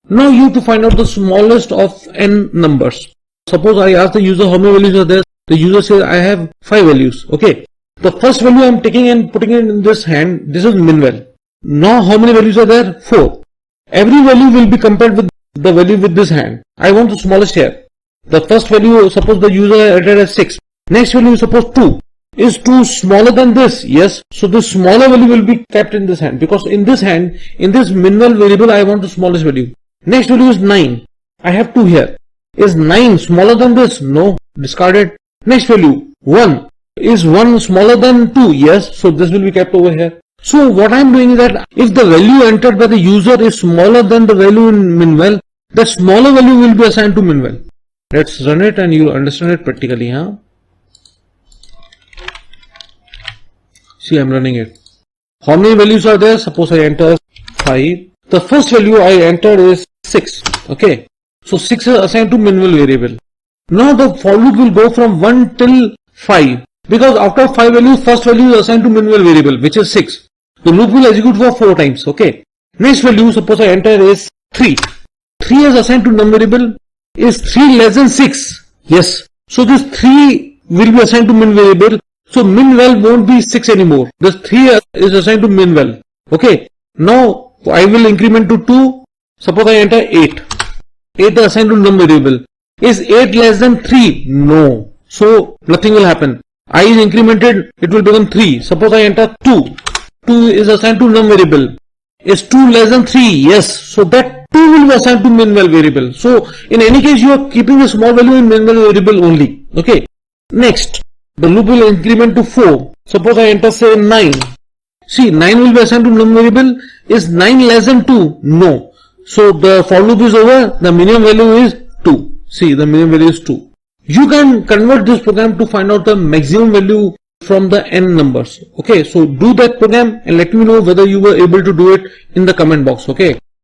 Now you have to find out the smallest of n numbers. Suppose I ask the user how many values are there. The user says I have 5 values. Okay. The first value I am taking and putting it in this hand. This is minval. Now how many values are there? 4. Every value will be compared with the value with this hand. I want the smallest here. The first value, suppose the user entered as 6. Next value, suppose 2. Is 2 smaller than this? Yes. So the smaller value will be kept in this hand, because in this hand, in this minval variable, I want the smallest value. Next value is 9. I have 2 here. Is 9 smaller than this? No. Discarded. Next value 1. Is 1 smaller than 2? Yes. So this will be kept over here. So what I am doing is that if the value entered by the user is smaller than the value in minval, the smaller value will be assigned to minval. Let's run it and you will understand it practically. Huh? See, I am running it. How many values are there? Suppose I enter 5. The first value I entered is 6. Okay. So 6 is assigned to minval variable. Now the for loop will go from 1 till 5. Because after 5 values, first value is assigned to minval variable, which is 6. The loop will execute for 4 times. Okay. Next value, suppose I enter is 3. 3 is assigned to num variable. Is 3 less than 6? Yes. So this 3 will be assigned to min variable. So minval won't be 6 anymore. This 3 is assigned to minval. Okay. Now I will increment to 2. Suppose I enter 8. 8 is assigned to num variable. Is 8 less than 3? No. So nothing will happen. I is incremented, it will become 3. Suppose I enter 2. 2 is assigned to num variable. Is 2 less than 3? Yes. So that 2 will be assigned to minval variable. So in any case, you are keeping a small value in minval variable only. Okay. Next, the loop will increment to 4. Suppose I enter say 9. See, 9 will be assigned to num variable. Is 9 less than 2? No. So the for loop is over. The minimum value is 2. See, the minimum value is 2. You can convert this program to find out the maximum value from the n numbers. Okay, so do that program and let me know whether you were able to do it in the comment box. Okay.